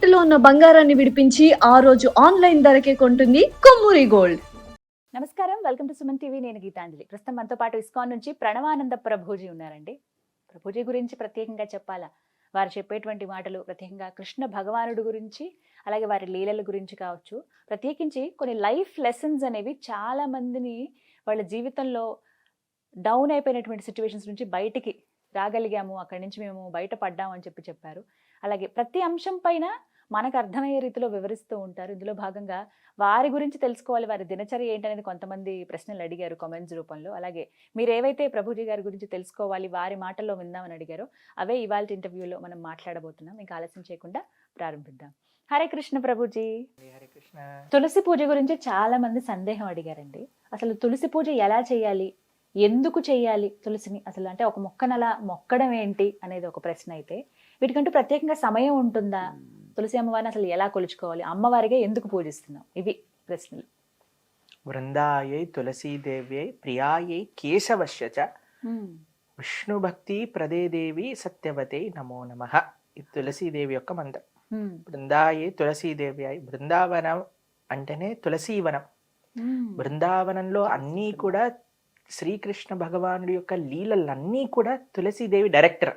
తాకట్టులో ఉన్న బంగారాన్ని విడిపించి ఆ రోజు ఆన్లైన్ ధరకే కొంటుంది కొమ్మూరి గోల్డ్. నమస్కారం, వెల్కమ్ టు సుమన్ టీవీ. నేను గీతాంజలి. ప్రస్తుతం మనతో పాటు ఇస్కాన్ నుంచి ప్రణవానంద ప్రభుజీ ఉన్నారండి. ప్రభుజీ గురించి ప్రత్యేకంగా చెప్పాలా, వారు చెప్పేటువంటి మాటలు ప్రత్యేకంగా కృష్ణ భగవానుడు గురించి, అలాగే వారి లీలల గురించి కావచ్చు, ప్రత్యేకించి కొన్ని లైఫ్ లెసన్స్ అనేవి చాలా మందిని వాళ్ళ జీవితంలో డౌన్ అయిపోయినటువంటి సిచ్యువేషన్స్ నుంచి బయటికి రాగలిగాము, అక్కడి నుంచి మేము బయటపడ్డాము అని చెప్పారు. అలాగే ప్రతి అంశం పైన మనకు అర్థమయ్యే రీతిలో వివరిస్తూ ఉంటారు. ఇందులో భాగంగా వారి గురించి తెలుసుకోవాలి, వారి దినచర్య ఏంటనేది కొంతమంది ప్రశ్నలు అడిగారు కామెంట్స్ రూపంలో. అలాగే మీరు ఏవైతే ప్రభుజీ గారి గురించి తెలుసుకోవాలి, వారి మాటల్లో విందామని అడిగారో అవే ఇవాళ ఇంటర్వ్యూలో మనం మాట్లాడబోతున్నాం. ఇంకా ఆలస్యం చేయకుండా ప్రారంభిద్దాం. హరే కృష్ణ ప్రభుజీ. హరే కృష్ణ. తులసి పూజ గురించి చాలా మంది సందేహం అడిగారండి. అసలు తులసి పూజ ఎలా చేయాలి, ఎందుకు చేయాలి తులసిని, అసలు అంటే ఒక మొక్కను అలా మొక్కడం ఏంటి అనేది ఒక ప్రశ్న అయితే, వీటికంటూ ప్రత్యేకంగా సమయం ఉంటుందా, తులసి అమ్మవారిని అసలు ఎలా కొలుచుకోవాలి, అమ్మవారిగా ఎందుకు పూజిస్తున్నాం, ఇవి ప్రశ్నలు. వృందాయై తులసీదేవ్యై ప్రియాయై కేశవశ్య చ విష్ణు భక్తి ప్రదే దేవి సత్యవతే నమో నమః. ఇది తులసీదేవి యొక్క మంత్రం. బృందాయై తులసీదేవ్యై, బృందావనం అంటేనే తులసీవనం. బృందావనంలో అన్నీ కూడా శ్రీకృష్ణ భగవానుడి యొక్క లీలలన్నీ కూడా తులసీదేవి డైరెక్టర్.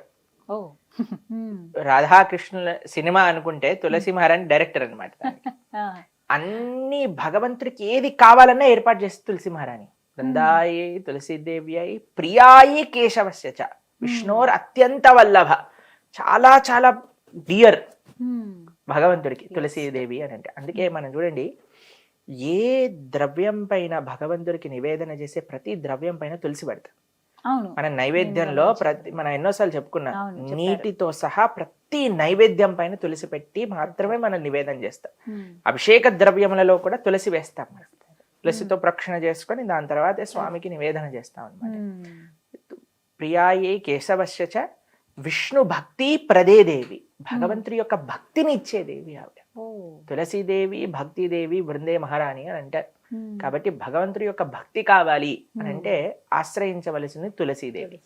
ఓ రాధాకృష్ణుల సినిమా అనుకుంటే తులసి మహారాణి డైరెక్టర్ అనమాట. అన్ని భగవంతుడికి ఏది కావాలన్నా ఏర్పాటు చేస్తే తులసి మహారాణి. బృందాయై తులసీదేవ్యై ప్రియాయై కేశవస్య చ విష్ణోర్ అత్యంత వల్లభ. చాలా చాలా డియర్ భగవంతుడికి తులసీదేవి అని అంటే. అందుకే మనం చూడండి, ఏ ద్రవ్యం పైన భగవంతుడికి నివేదన చేసే ప్రతి ద్రవ్యం పైన తులసి పెడతాం. మన నైవేద్యంలో మనం ఎన్నోసార్లు చెప్పుకున్నాం, నీటితో సహా ప్రతి నైవేద్యం పైన తులసి పెట్టి మాత్రమే మనం నివేదన చేస్తాం. అభిషేక ద్రవ్యములలో కూడా తులసి వేస్తాం. తులసితో ప్రక్షణ చేసుకొని దాని తర్వాత స్వామికి నివేదన చేస్తాం అనమాట. ప్రియాయై కేశవశ్య చ విష్ణు భక్తి ప్రదే దేవి. భగవంతుడి యొక్క భక్తిని ఇచ్చే దేవి ఆవిడ. తులసీదేవి భక్తిదేవి బృందే మహారాణి అని అంటారు. కాబట్టి భగవంతుడి యొక్క భక్తి కావాలి అని అంటే ఆశ్రయించవలసింది తులసీదేవి.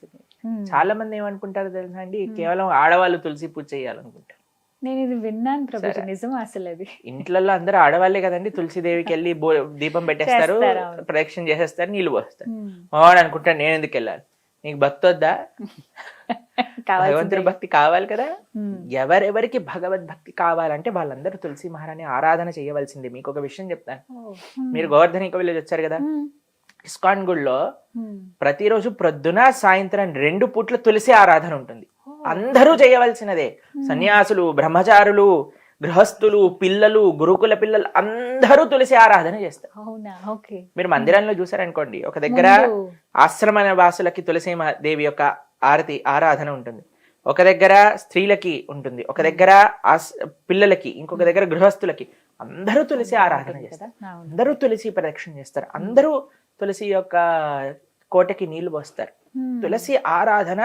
చాలా మంది ఏమనుకుంటారు తెలుసా అండి, కేవలం ఆడవాళ్ళు తులసి పూజ చేయాలనుకుంటారు. నేను ఇది విన్నాను ప్రభుజీ, నిజం అసలు అది. ఇంట్లో అందరూ ఆడవాళ్లే కదండి, తులసీదేవికి వెళ్ళి దీపం పెట్టేస్తారు, ప్రదక్షిణ చేసేస్తారు, నీళ్లు పోస్తారు. మావాడు అనుకుంటాడు నేను ఎందుకు వెళ్ళాలి, నీకు భక్తి వద్దా? భగవంతుడి భక్తి కావాలి కదా. ఎవరెవరికి భగవద్భక్తి కావాలంటే వాళ్ళందరూ తులసి మహారాణి ఆరాధన చేయవలసింది. మీకు ఒక విషయం చెప్తాను. మీరు గోవర్ధనిక విలేజ్ వచ్చారు కదా, ఇస్కాన్ గుడిలో ప్రతిరోజు ప్రొద్దున సాయంత్రం 2 పూట్ల తులసి ఆరాధన ఉంటుంది. అందరూ చేయవలసినదే. సన్యాసులు, బ్రహ్మచారులు, గృహస్థులు, పిల్లలు, గురుకుల పిల్లలు అందరూ తులసి ఆరాధన చేస్తారు. మీరు మందిరంలో చూసారనుకోండి, ఒక దగ్గర ఆశ్రమ వాసులకి తులసి దేవి యొక్క ఆరాధన ఉంటుంది, ఒక దగ్గర స్త్రీలకి ఉంటుంది, ఒక దగ్గర పిల్లలకి, ఇంకొక దగ్గర గృహస్థులకి. అందరూ తులసి ఆరాధన చేస్తారు, అందరూ తులసి ప్రదక్షిణ చేస్తారు, అందరూ తులసి యొక్క కోటకి నీళ్లు పోస్తారు. తులసి ఆరాధన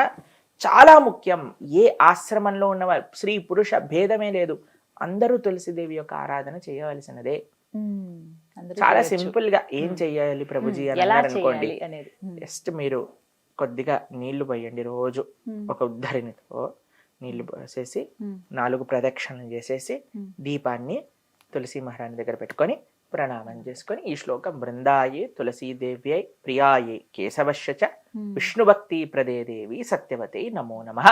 చాలా ముఖ్యం. ఏ ఆశ్రమంలో ఉన్నవారు, స్త్రీ పురుష భేదమే లేదు, అందరూ తులసిదేవి యొక్క ఆరాధన చేయవలసినదే. చాలా సింపుల్ గా ఏం చెయ్యాలి ప్రభుజీ అని అనుకోండి, జస్ట్ మీరు కొద్దిగా నీళ్లు పోయండి. రోజు ఒక ఉద్ధరినితో నీళ్లు పోసేసి 4 ప్రదక్షిణలు చేసేసి దీపాన్ని తులసి మహారాణి దగ్గర పెట్టుకొని ప్రణామం చేసుకొని ఈ శ్లోకం, బృందాయే తులసీదేవ్యై ప్రియాయే కేశవశ్య చ విష్ణు భక్తి ప్రదే దేవి సత్యవతే నమో నమః,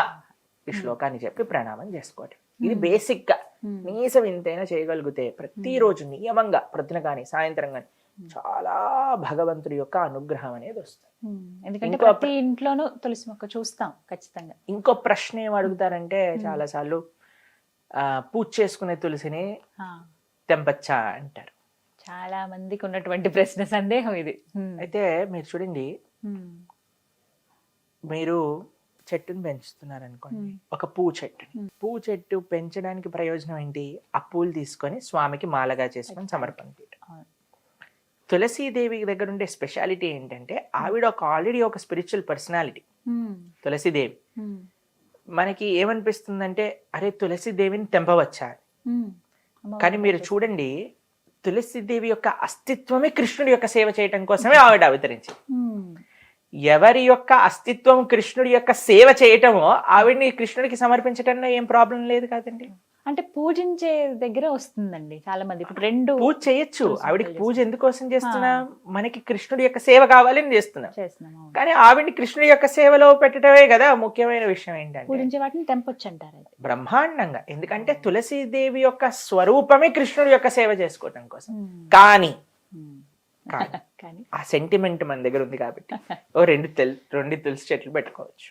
ఈ శ్లోకాన్ని చెప్పి ప్రణామం చేసుకోండి. ఇది బేసిక్ గా కనీసం ఇంతైనా చేయగలిగితే ప్రతిరోజు నియమంగా ప్రొద్దున కానీ సాయంత్రం కానీ చాలా భగవంతుడి యొక్క అనుగ్రహం అనేది వస్తుంది. ఎందుకంటే ప్రతి ఇంట్లోనూ తులసి మొక్క చూస్తాం ఖచ్చితంగా. ఇంకో ప్రశ్న ఏం అడుగుతారంటే, చాలా సార్లు పూజ చేసుకునే తులసిని తెంపచ్చా అంటారు. చాలా మందికి ఉన్నటువంటి ప్రశ్న, సందేహం ఇది. అయితే మీరు చూడండి, మీరు చెట్టును పెంచుతున్నారు అనుకోండి, ఒక పువ్వు చెట్టు పెంచడానికి ప్రయోజనం ఏంటి? ఆ పూలు తీసుకొని స్వామికి మాలగా చేసుకొని సమర్పణ చేయడం. తులసీదేవి దగ్గర ఉండే స్పెషాలిటీ ఏంటంటే, ఆవిడ ఆల్రెడీ ఒక స్పిరిచువల్ పర్సనాలిటీ తులసీదేవి. మనకి ఏమనిపిస్తుందంటే, అరే తులసీదేవిని తెంపవచ్చా? కానీ మీరు చూడండి, తులసీదేవి యొక్క అస్తిత్వమే కృష్ణుడి యొక్క సేవ చేయటం కోసమే ఆవిడ అవతరించింది. ఎవరి యొక్క అస్తిత్వం కృష్ణుడి యొక్క సేవ చేయటమో ఆవిడ్ని కృష్ణుడికి సమర్పించటంలో ఏం ప్రాబ్లం లేదు కదండి. అంటే పూజించే దగ్గర వస్తుందండి చాలా మంది. ఇప్పుడు 2 పూజ చేయొచ్చు, తులసి ఆవిడకి మొక్కలు పూజ ఎందుకోసం చేస్తున్నాం, మనకి కృష్ణుడి యొక్క సేవ కావాలని చేస్తున్నాం. చేస్తున్నాం. అవును. కానీ ఆవిడ్ని కృష్ణుడి యొక్క సేవలో పెట్టడమే కదా ముఖ్యమైన విషయం. ఏంటంటే పూజించే వాటిని తెంపొచ్చు అంటారు అయితే. బ్రహ్మాండంగా, ఎందుకంటే తులసీదేవి యొక్క స్వరూపమే కృష్ణుడి యొక్క సేవ చేసుకోవటం కోసం. కానీ కానీ కానీ ఆ సెంటిమెంట్ మన దగ్గర ఉంది కాబట్టి రెండు తులసి చెట్లు పెట్టుకోవచ్చు.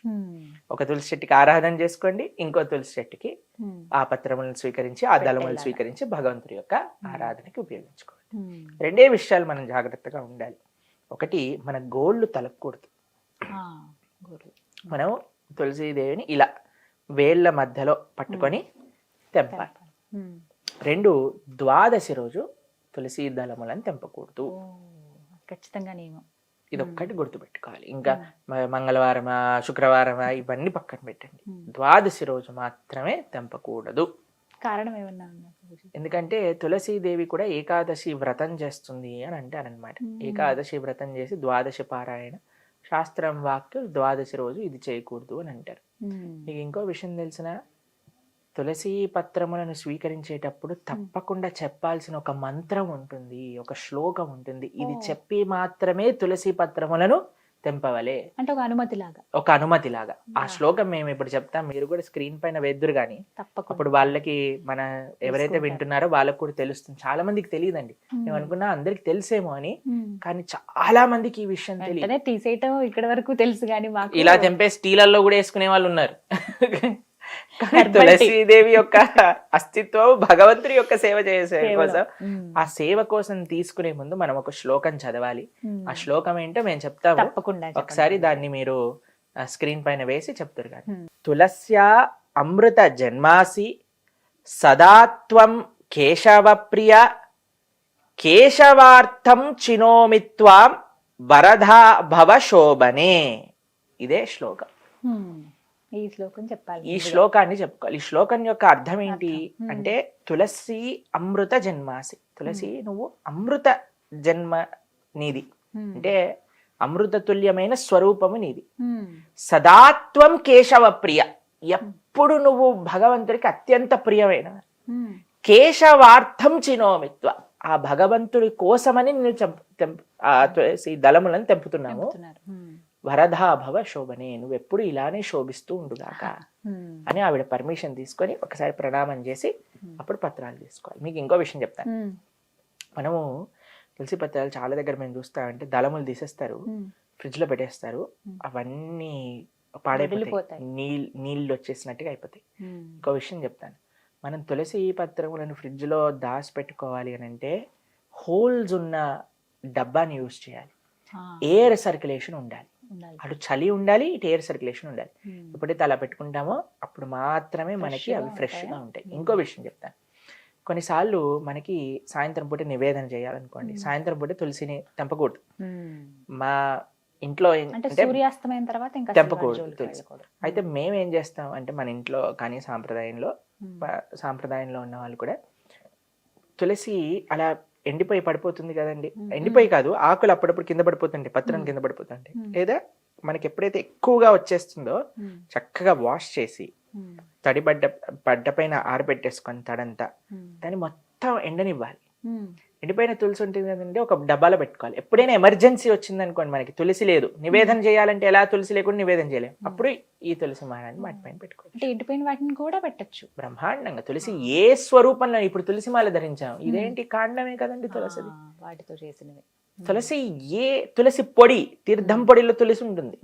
ఒక తులసి చెట్టుకి ఆరాధన చేసుకోండి, ఇంకో తులసి చెట్టుకి ఆ పత్రములను స్వీకరించి ఆ దళములను స్వీకరించి భగవంతుడి యొక్క ఆరాధనకి ఉపయోగించుకోవాలి. 2 విషయాలు మనం జాగ్రత్తగా ఉండాలి. ఒకటి, మన గోళ్ళు తలకూడదు. మనం తులసీదేవిని ఇలా వేళ్ల మధ్యలో పట్టుకొని తెంపాలి. 2, ద్వాదశి రోజు తులసి దళములను తెంపకూడదు. ఖచ్చితంగా నియమం. ఇదొక్కటి గుర్తుపెట్టుకోవాలి. ఇంకా మంగళవారమా శుక్రవారమా ఇవన్నీ పక్కన పెట్టండి. ద్వాదశి రోజు మాత్రమే తెంపకూడదు. కారణం ఏమన్నా ఉందా? ఎందుకంటే తులసీదేవి కూడా ఏకాదశి వ్రతం చేస్తుంది అని అంటారనమాట. ఏకాదశి వ్రతం చేసి ద్వాదశి పారాయణ, శాస్త్రం వాక్యం ద్వాదశి రోజు ఇది చేయకూడదు అని అంటారు. మీకు ఇంకో విషయం తెలిసిన, తులసి పత్రములను స్వీకరించేటప్పుడు తప్పకుండా చెప్పాల్సిన ఒక మంత్రం ఉంటుంది, ఒక శ్లోకం ఉంటుంది. ఇది చెప్పి మాత్రమే తులసి పత్రములను తెంపవలే, అంటే ఒక అనుమతి లాగా. ఆ శ్లోకం మేము ఇప్పుడు చెప్తాం, మీరు కూడా స్క్రీన్ పైన వేద్దురు గాని అప్పుడు వాళ్ళకి, మన ఎవరైతే వింటున్నారో వాళ్ళకి కూడా తెలుస్తుంది. చాలా మందికి తెలియదండి. మేము అనుకున్నా అందరికి తెలుసేమో అని, కానీ చాలా మందికి ఈ విషయం తెలియదు. తీసేయటం ఇక్కడ వరకు తెలుసు కానీ ఇలా తెంపేసి స్టీలల్లో కూడా వేసుకునే వాళ్ళు ఉన్నారు. తులసీదేవి యొక్క అస్తిత్వం భగవంతుడి యొక్క సేవ చేసే కోసం, ఆ సేవ కోసం తీసుకునే ముందు మనం ఒక శ్లోకం చదవాలి. ఆ శ్లోకం ఏంటో మేము చెప్తాము, ఒకసారి దాన్ని మీరు స్క్రీన్ పైన వేసి చెప్తారు. కానీ తులస్యా అమృత జన్మాసి సదాత్వం కేశవ ప్రియ కేశవార్థం చినోమిత్వాం వరధా భవ శోభనే. ఇదే శ్లోకం. ఈ శ్లోకం చెప్పాలి. ఈ శ్లోకాన్ని చెప్పుకోవాలి. ఈ శ్లోకం యొక్క అర్థం ఏంటి అంటే, తులసి అమృత జన్మాసి, తులసి నువ్వు అమృత జన్మ నీది, అంటే అమృత తుల్యమైన స్వరూపము నీది. సదాత్వం కేశవ ప్రియ, ఎప్పుడు నువ్వు భగవంతుడికి అత్యంత ప్రియమైన. కేశవార్థం చినోమిత్వ, ఆ భగవంతుడి కోసమని నేను తులసి దళములను తెంపుతున్నాము. వరధా భవ శోభనే, నువ్వు ఎప్పుడు ఇలానే శోభిస్తూ ఉండుగాక అని ఆవిడ పర్మిషన్ తీసుకొని ఒకసారి ప్రణామం చేసి అప్పుడు పత్రాలు తీసుకోవాలి. మీకు ఇంకో విషయం చెప్తాను. మనము తులసి పత్రాలు చాలా దగ్గర మేము చూస్తామంటే దళములు తీసేస్తారు, ఫ్రిడ్జ్ లో పెట్టేస్తారు, అవన్నీ పాడైపోతాయి, నీళ్ళు వచ్చేసినట్టుగా అయిపోతాయి. ఇంకో విషయం చెప్తాను, మనం తులసి పత్రములను ఫ్రిడ్జ్ లో దాచి పెట్టుకోవాలి అని అంటే హోల్స్ ఉన్న డబ్బాని యూజ్ చేయాలి. ఎయిర్ సర్క్యులేషన్ ఉండాలి, అటు చలి ఉండాలి, ఇటు ఎయిర్ సర్క్యులేషన్ ఉండాలి. ఎప్పుడైతే అలా పెట్టుకుంటామో అప్పుడు మాత్రమే మనకి అవి ఫ్రెష్ గా ఉంటాయి. ఇంకో విషయం చెప్తాను, కొన్నిసార్లు మనకి సాయంత్రం పూట నివేదన చేయాలనుకోండి, సాయంత్రం పూట తులసిని తెంపకూడదు. మా ఇంట్లో సూర్యాస్తమైన తర్వాత తెంపకూడదు తులసి. అయితే మేము ఏం చేస్తాం అంటే, మన ఇంట్లో కానీ సాంప్రదాయంలో ఉన్న వాళ్ళు కూడా తులసి అలా ఎండిపోయి పడిపోతుంది కదండి, ఎండిపోయి కాదు, ఆకులు అప్పుడప్పుడు కింద పడిపోతుంటాయి, పత్రం కింద పడిపోతుంటాయి. లేదా మనకి ఎప్పుడైతే ఎక్కువగా వచ్చేస్తుందో చక్కగా వాష్ చేసి తడి బడ్డ పైన ఆరబెట్టేసుకొని తడంతా, దాన్ని మొత్తం ఎండనివ్వాలి. ఎండిపోయిన తులసి ఉంటుంది కదండి, ఒక డబ్బాలో పెట్టుకోవాలి. ఎప్పుడైనా ఎమర్జెన్సీ వచ్చింది అనుకోండి, మనకి తులసి లేదు, నివేదన చేయాలంటే ఎలా తులసి లేకుండా నివేదన చేయలేము, అప్పుడు ఈ తులసి మాలని వాటి పైన పెట్టుకోవాలి. ఎండిపోయిన వాటిని కూడా పెట్టచ్చు బ్రహ్మాండంగా. తులసి ఏ స్వరూపంలో, ఇప్పుడు తులసి మాల ధరించాం, ఇదేంటి కాండమే కదండి తులసిది, వాటితో చేసినవి. తులసి తులసి పొడి, తీర్థం పొడిలో తులసి ఉంటుంది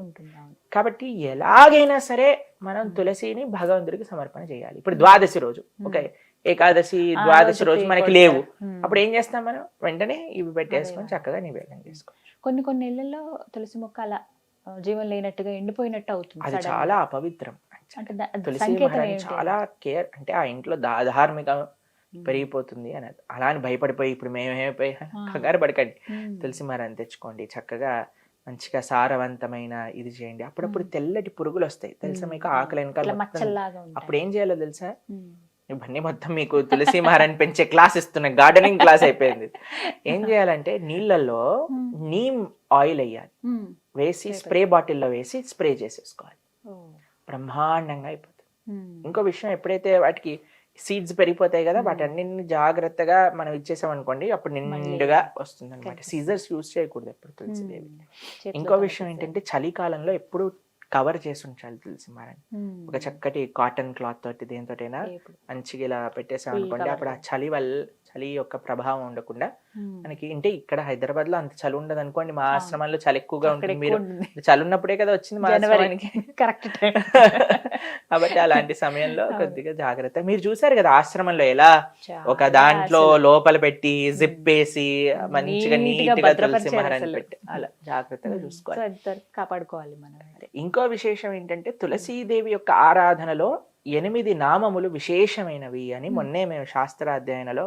కాబట్టి ఎలాగైనా సరే మనం తులసిని భగవంతుడికి సమర్పణ చేయాలి. ఇప్పుడు ద్వాదశి రోజు, ఓకే, ఏకాదశి ద్వాదశి రోజు మనకి లేవు, అప్పుడు ఏం చేస్తాం మనం, వెంటనే ఇవి పెట్టేసుకొని చక్కగా నివేదన చేసుకోవచ్చు. కొన్ని ఇళ్లలో తులసి మొక్క అలా జీవం లేనట్టుగా ఎండిపోయినట్టు అవుతుంది, అది చాలా అపవిత్రం. తులసి మహారాణి చాలా కేర్, అంటే ఆ ఇంట్లో ధార్మిక పెరిగిపోతుంది అని. అలా అని భయపడిపోయి ఇప్పుడు మేమేమైపోయి కంగారు పడకండి, తులసి మహారాణి తెచ్చుకోండి, చక్కగా మంచిగా సారవంతమైన ఇది చేయండి. అప్పుడప్పుడు తెల్లటి పురుగులు వస్తాయి తెలుసా మీకు, ఆకలి వెనకాల. అప్పుడు ఏం చేయాలో తెలుసా, ఇవన్నీ మొత్తం మీకు తులసి మహారాణి పెంచే క్లాస్ ఇస్తున్నా, గార్డెనింగ్ క్లాస్ అయిపోయింది. ఏం చేయాలంటే నీళ్ళల్లో నీమ్ ఆయిల్ వేయాలి, వేసి స్ప్రే బాటిల్లో వేసి స్ప్రే చేసేసుకోవాలి, బ్రహ్మాండంగా అయిపోతుంది. ఇంకో విషయం, ఎప్పుడైతే వాటికి సీడ్స్ పెరిగిపోతాయి కదా, వాటన్నిటిని జాగ్రత్తగా మనం ఇచ్చేసాం అనుకోండి, అప్పుడు నిండుగా వస్తుంది అనమాట. సీజర్స్ యూజ్ చేయకూడదు ఎప్పుడు తులసిదేవి. ఇంకో విషయం ఏంటంటే చలికాలంలో ఎప్పుడు కవర్ చేసి ఉంచాలి తులసి మాలని. ఒక చక్కటి కాటన్ క్లాత్ తోటి దేనితోటైనా మంచిగా ఇలా పెట్టేసాం అనుకోండి, అప్పుడు ఆ చలి యొక్క ప్రభావం ఉండకుండా మనకి. అంటే ఇక్కడ హైదరాబాద్ లో అంత చలి ఉండదు అనుకోండి, మా ఆశ్రమంలో చలి ఎక్కువగా ఉంటుంది. మీరు చలి ఉన్నప్పుడే కదా వచ్చింది మా ఆశ్రమానికి, కరెక్ట్. కాబట్టి అలాంటి సమయంలో కొద్దిగా జాగ్రత్త. మీరు చూసారు కదా ఆశ్రమంలో ఎలా ఒక దాంట్లో లోపల పెట్టి జిప్ వేసి మంచిగా నీట్ గా తులసి మహారాణి పెట్టి అలా జాగ్రత్తగా చూసుకోవాలి, కాపాడుకోవాలి మనం. ఇంకో విశేషం ఏంటంటే తులసీదేవి యొక్క ఆరాధనలో 8 నామములు విశేషమైనవి అని మొన్నే మేము శాస్త్రాధ్యయనలో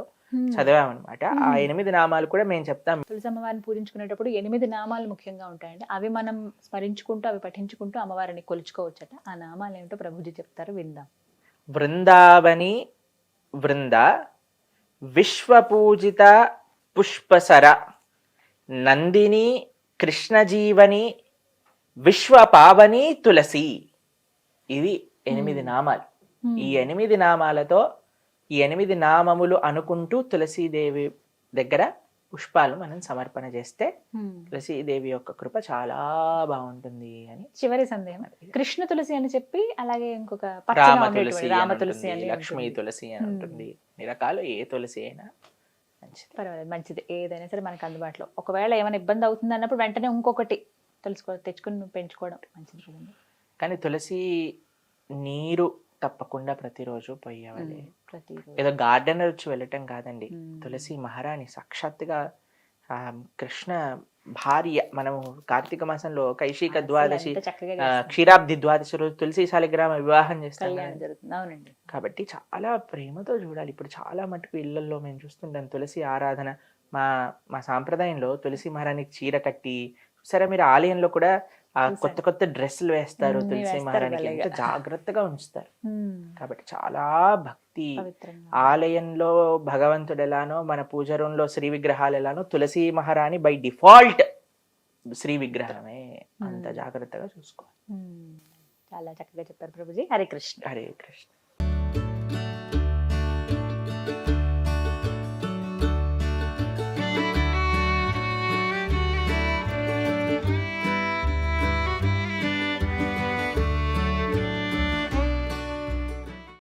చదివామన్నమాట. ఆ 8 నామాలు కూడా మేము చెప్తాం. తులసి అమ్మవారిని పూజించుకునేటప్పుడు 8 నామాలు ముఖ్యంగా ఉంటాయండి. అవి మనం స్మరించుకుంటూ అవి పఠించుకుంటూ అమ్మవారిని కొలుచుకోవచ్చట. ఆ నామాలు ఏమిటో ప్రభుజీ చెప్తారు, విందాం. బృందావని బృంద, విశ్వపూజిత పుష్పసర, నందిని కృష్ణజీవని, విశ్వపావని తులసి. ఇది 8 నామాలు. ఈ 8 నామాలతో ఈ 8 నామములు అనుకుంటూ తులసీదేవి దగ్గర పుష్పాలు మనం సమర్పణ చేస్తే తులసీదేవి యొక్క కృప చాలా బాగుంటుంది అని. చివరి సందేహం, కృష్ణ తులసి అని చెప్పి అలాగే ఇంకొక రామ తులసి అని, లక్ష్మీ తులసి అని ఉంటుంది. అన్ని రకాలు ఏ తులసి అయినా మంచిది, పర్వాలేదు, మంచిది. ఏదైనా సరే మనకు అందుబాటులో. ఒకవేళ ఏమైనా ఇబ్బంది అవుతుంది అన్నప్పుడు వెంటనే ఇంకొకటి తెచ్చుకుని పెంచుకోవడం మంచిది కదండి. కానీ తులసి నీరు తప్పకుండా ప్రతిరోజు పోయేవాలి. ఏదో గార్డెనర్ వచ్చి వెళ్ళటం కాదండి. తులసి మహారాణి సాక్షాత్తుగా కృష్ణ భార్య. మనము కార్తీక మాసంలో కైశిక ద్వాదశి, క్షీరాబ్ది ద్వాదశి రోజు తులసి శాలిగ్రామ వివాహం చేస్తాం అవునండి. కాబట్టి చాలా ప్రేమతో చూడాలి. ఇప్పుడు చాలా మటుకు ఇళ్లలో మేము చూస్తుంటాం తులసి ఆరాధన. మా సాంప్రదాయంలో తులసి మహారాణికి చీర కట్టి, సరే మీరు ఆలయంలో కూడా ఆ కొత్త డ్రెస్సులు వేస్తారు, తులసి మహారాణికి ఎంత జాగ్రత్తగా ఉంచుతారు. కాబట్టి చాలా భక్తి. ఆలయంలో భగవంతుడు ఎలానో, మన పూజ రూంలో శ్రీ విగ్రహాలు ఎలానో, తులసి మహారాణి బై డిఫాల్ట్ శ్రీ విగ్రహమే. అంత జాగ్రత్తగా చూసుకోవాలి. చాలా చక్కగా చెప్పారు ప్రభుజీ. హరే కృష్ణ. హరే కృష్ణ.